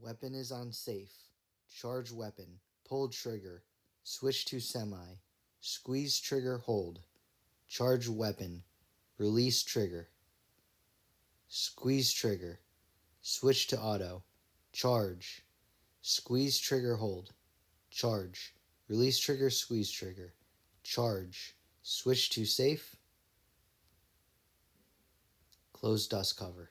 Weapon is on safe. Charge weapon. Pull trigger. Switch to semi. Squeeze trigger hold. Charge weapon. Release trigger. Squeeze trigger. Switch to auto. Charge. Squeeze trigger hold. Charge. Release trigger, squeeze trigger. Charge. Switch to safe. Close dust cover.